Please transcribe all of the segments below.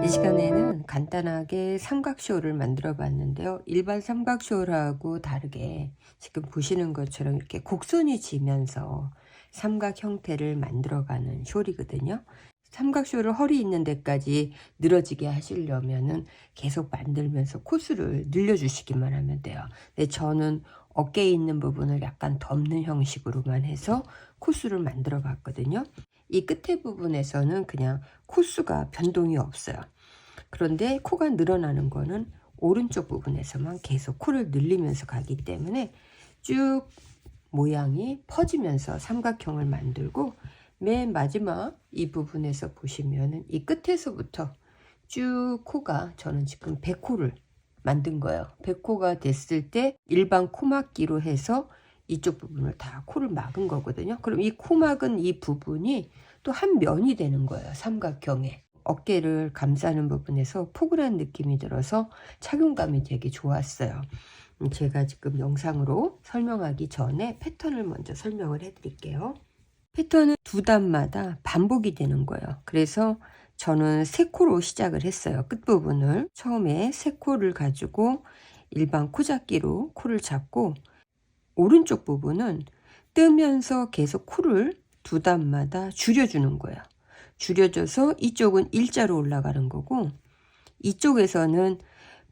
시간에는 간단하게 삼각쇼를 만들어 봤는데요. 일반 삼각쇼하고 다르게 지금 보시는 것처럼 이렇게 곡선이 지면서 삼각 형태를 만들어 가는 숄이거든요. 삼각쇼를 허리 있는 데까지 늘어지게 하시려면은 계속 만들면서 코스를 늘려 주시기만 하면 돼요. 근데 저는 어깨에 있는 부분을 약간 덮는 형식으로만 해서 코스를 만들어 봤거든요. 이 끝에 부분에서는 그냥 코스가 변동이 없어요. 그런데 코가 늘어나는 거는 오른쪽 부분에서만 계속 코를 늘리면서 가기 때문에 쭉 모양이 퍼지면서 삼각형을 만들고, 맨 마지막 이 부분에서 보시면은 이 끝에서부터 쭉 코가, 저는 지금 백코를 만든 거예요. 백코가 됐을 때 일반 코막기로 해서 이쪽 부분을 다 코를 막은 거거든요. 그럼 이 코 막은 이 부분이 또 한 면이 되는 거예요. 삼각형에. 어깨를 감싸는 부분에서 포근한 느낌이 들어서 착용감이 되게 좋았어요. 제가 지금 영상으로 설명하기 전에 패턴을 먼저 설명을 해 드릴게요. 패턴은 두 단마다 반복이 되는 거예요. 그래서 저는 3코로 시작을 했어요. 끝부분을 처음에 3코를 가지고 일반 코잡기로 코를 잡고, 오른쪽 부분은 뜨면서 계속 코를 두 단마다 줄여주는 거예요. 줄여줘서 이쪽은 일자로 올라가는 거고, 이쪽에서는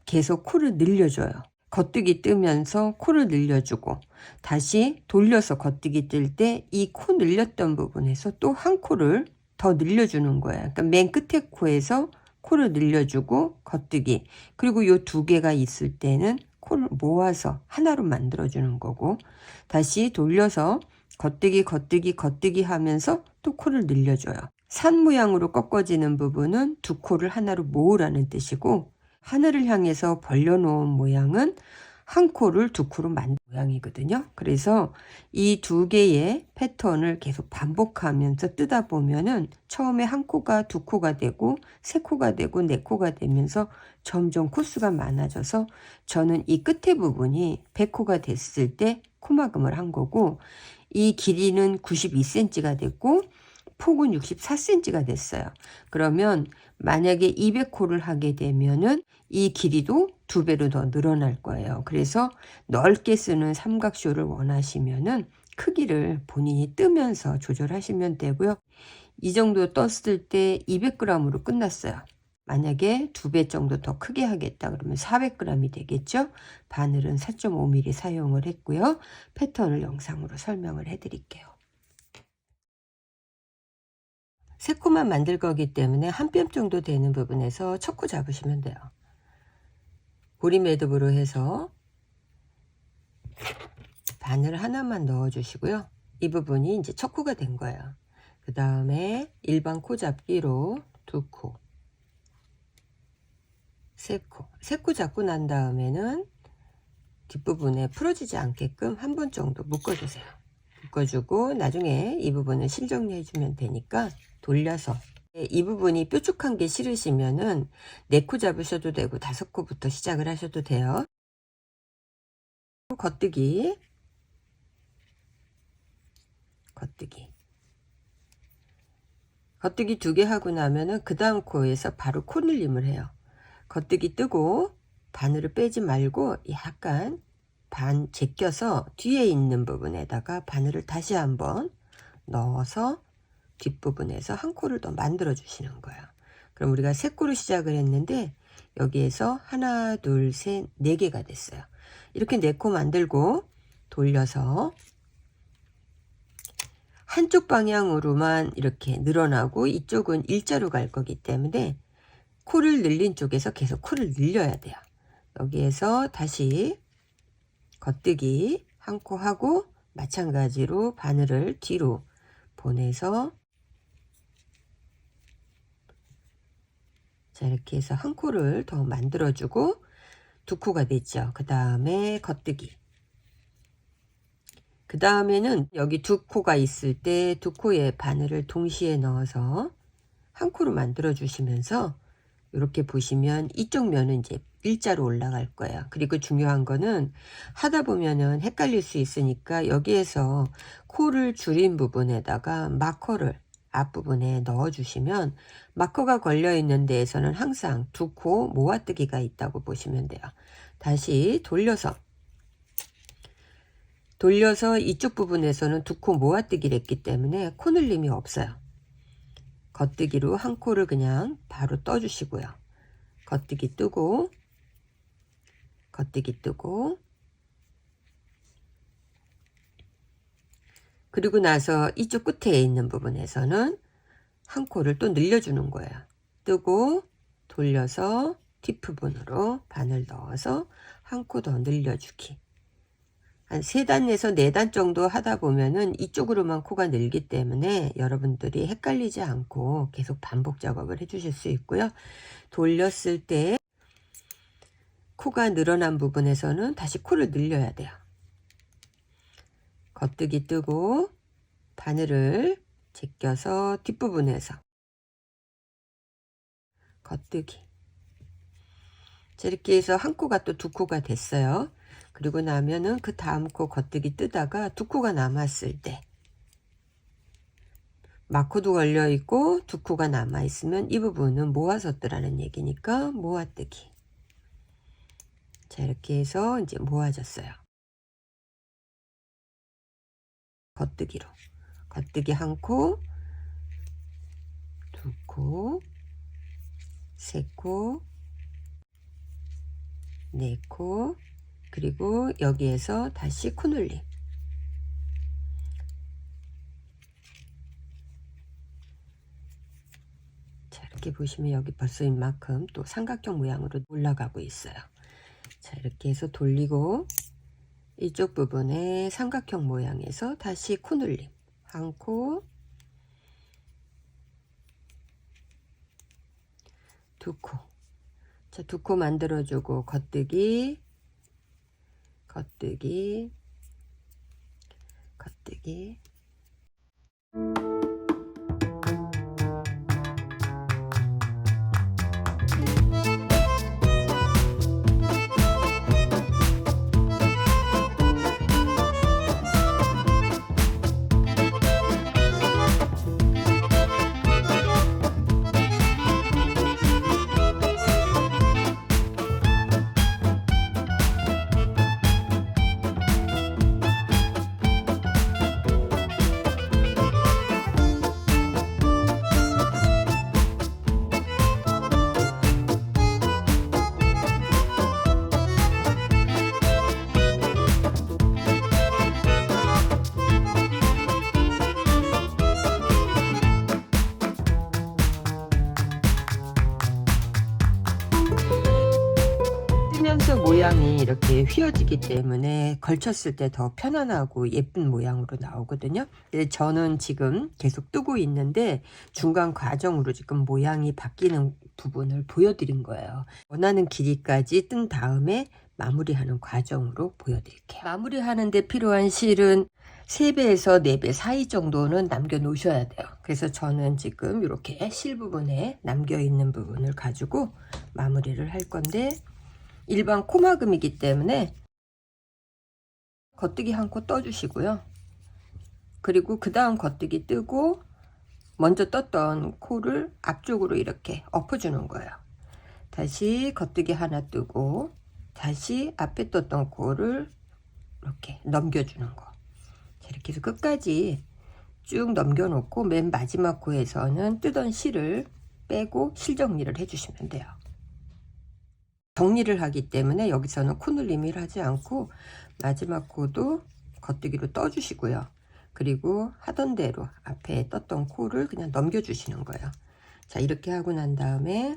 계속 코를 늘려줘요. 겉뜨기 뜨면서 코를 늘려주고, 다시 돌려서 겉뜨기 뜰 때 이 코 늘렸던 부분에서 또 한 코를 더 늘려주는 거예요. 그러니까 맨 끝에 코에서 코를 늘려주고 겉뜨기, 그리고 요 두 개가 있을 때는 코를 모아서 하나로 만들어주는 거고, 다시 돌려서 겉뜨기 겉뜨기 겉뜨기 하면서 또 코를 늘려줘요. 산 모양으로 꺾어지는 부분은 두 코를 하나로 모으라는 뜻이고, 하늘을 향해서 벌려놓은 모양은 한 코를 두 코로 만든 모양이거든요. 그래서 이 두 개의 패턴을 계속 반복하면서 뜨다 보면은 처음에 한 코가 두 코가 되고, 세 코가 되고, 네 코가 되면서 점점 코수가 많아져서, 저는 이 끝에 부분이 100코가 됐을 때 코막음을 한 거고, 이 길이는 92cm가 됐고 폭은 64cm가 됐어요. 그러면 만약에 200코를 하게 되면은 이 길이도 2배로 더 늘어날 거예요. 그래서 넓게 쓰는 삼각쇼를 원하시면은 크기를 본인이 뜨면서 조절하시면 되고요. 이 정도 떴을 때 200g으로 끝났어요. 만약에 2배 정도 더 크게 하겠다 그러면 400g이 되겠죠. 바늘은 4.5mm 사용을 했고요. 패턴을 영상으로 설명을 해 드릴게요. 3코만 만들 거기 때문에 한 뼘 정도 되는 부분에서 첫 코 잡으시면 돼요. 고리 매듭으로 해서 바늘 하나만 넣어 주시고요. 이 부분이 이제 첫 코가 된 거예요. 그 다음에 일반 코 잡기로 2코, 3코, 3코 잡고 난 다음에는 뒷부분에 풀어지지 않게끔 한 번 정도 묶어주세요. 묶어주고 나중에 이 부분은 실정리해 주면 되니까 돌려서, 이 부분이 뾰족한 게 싫으시면은 4코 잡으셔도 되고 5코부터 시작을 하셔도 돼요. 겉뜨기 겉뜨기 겉뜨기 2개 하고 나면은 그 다음 코에서 바로 코 늘림을 해요. 겉뜨기 뜨고 바늘을 빼지 말고 약간 반 제껴서 뒤에 있는 부분에다가 바늘을 다시 한번 넣어서 뒷부분에서 한 코를 더 만들어 주시는 거예요. 그럼 우리가 3코로 시작을 했는데 여기에서 하나 둘 셋 4개가 됐어요. 이렇게 4코 만들고 돌려서 한쪽 방향으로만 이렇게 늘어나고 이쪽은 일자로 갈 거기 때문에 코를 늘린 쪽에서 계속 코를 늘려야 돼요. 여기에서 다시 겉뜨기 한 코 하고 마찬가지로 바늘을 뒤로 보내서, 자 이렇게 해서 한 코를 더 만들어 주고 2코가 됐죠. 그 다음에 겉뜨기, 그 다음에는 여기 2코가 있을 때 2코에 바늘을 동시에 넣어서 한 코로 만들어 주시면서 이렇게 보시면 이쪽 면은 이제 일자로 올라갈 거예요. 그리고 중요한 거는 하다 보면은 헷갈릴 수 있으니까 여기에서 코를 줄인 부분에다가 마커를 앞부분에 넣어주시면 마커가 걸려있는 데에서는 항상 두 코 모아뜨기가 있다고 보시면 돼요. 다시 돌려서 이쪽 부분에서는 두 코 모아뜨기를 했기 때문에 코늘림이 없어요. 겉뜨기로 한 코를 그냥 바로 떠주시고요. 겉뜨기 뜨고 겉뜨기 뜨고, 그리고 나서 이쪽 끝에 있는 부분에서는 한 코를 또 늘려주는 거예요. 뜨고 돌려서 뒷부분으로 바늘 넣어서 한 코 더 늘려주기. 한 3단에서 4단 정도 하다 보면은 이쪽으로만 코가 늘기 때문에 여러분들이 헷갈리지 않고 계속 반복 작업을 해 주실 수 있고요. 돌렸을 때 코가 늘어난 부분에서는 다시 코를 늘려야 돼요. 겉뜨기 뜨고 바늘을 제껴서 뒷부분에서 겉뜨기. 자, 이렇게 해서 한 코가 또 두 코가 됐어요. 그리고 나면은 그 다음 코 겉뜨기 뜨다가 두 코가 남았을 때 마코도 걸려 있고 두 코가 남아 있으면 이 부분은 모아서 뜨라는 얘기니까 모아뜨기. 자, 이렇게 해서 이제 모아졌어요. 겉뜨기로 겉뜨기 한 코, 두 코, 세 코, 네 코, 그리고 여기에서 다시 코늘림. 자, 이렇게 보시면 여기 벌써 이만큼 또 삼각형 모양으로 올라가고 있어요. 자, 이렇게 해서 돌리고 이쪽 부분에 삼각형 모양에서 다시 코늘림 한 코, 두 코. 자, 두 코 만들어주고 겉뜨기, 겉뜨기, 겉뜨기. 뜨면서 모양이 이렇게 휘어지기 때문에 걸쳤을 때 더 편안하고 예쁜 모양으로 나오거든요. 근데 저는 지금 계속 뜨고 있는데 중간 과정으로 지금 모양이 바뀌는 부분을 보여드린 거예요. 원하는 길이까지 뜬 다음에 마무리하는 과정으로 보여드릴게요. 마무리하는데 필요한 실은 3배에서 4배 사이 정도는 남겨 놓으셔야 돼요. 그래서 저는 지금 이렇게 실 부분에 남겨 있는 부분을 가지고 마무리를 할 건데, 일반 코막음이기 때문에 겉뜨기 한 코 떠주시고요. 그리고 그 다음 겉뜨기 뜨고 먼저 떴던 코를 앞쪽으로 이렇게 엎어주는 거예요. 다시 겉뜨기 하나 뜨고 다시 앞에 떴던 코를 이렇게 넘겨주는 거. 자, 이렇게 해서 끝까지 쭉 넘겨놓고 맨 마지막 코에서는 뜨던 실을 빼고 실 정리를 해주시면 돼요. 정리를 하기 때문에 여기서는 코늘림을 하지 않고 마지막 코도 겉뜨기로 떠주시고요. 그리고 하던 대로 앞에 떴던 코를 그냥 넘겨주시는 거예요. 자, 이렇게 하고 난 다음에